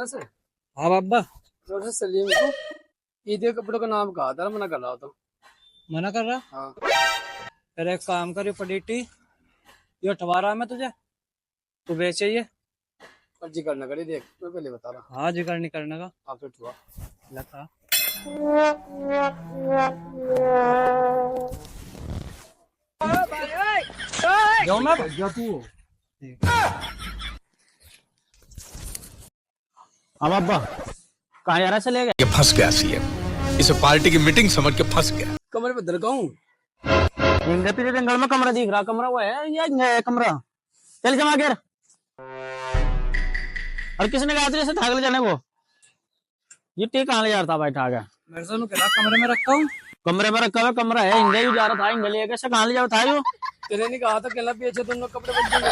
से हाँ बाबा। थोड़ा सा सलीम को ईद के कपड़ों का नाम कहा था, मना कर रहा तो। मना कर रहा? हाँ फिर एक काम करियो पडीटी, ये अठवा रहा मैं तुझे, तू बेचे ये। और जिक्र न करी, देख मैं पहले बता रहा। हाँ जिक्र नहीं करने का। आप फिर हुआ लगा जाओ मैं जा तू। हाँ बाबा, कहाँ जा रहा चले गए? ये फंस गया सीएम, इसे पार्टी की मीटिंग समझ के फंस गया। कमरे पे दरगाहूं। पीछे जंगल में कमरा दिख रहा, कमरा वो है या कमरा? चल जमा कर। और किसने कहा तेरे से ठाक ले जाने को? ये टे कहाँ ले जा रहा था भाई ठाक है? मेरे से कह रहा कमरे में रखा हूँ। कमरे में रखा हुआ कमरा है, इंडिया भी जा रहा था, इंडिया लेके से कहाँ ले जाओ था यो? तेरे नहीं कहा था कहला बेचे तुम लोग कपड़े बन जाएंगे।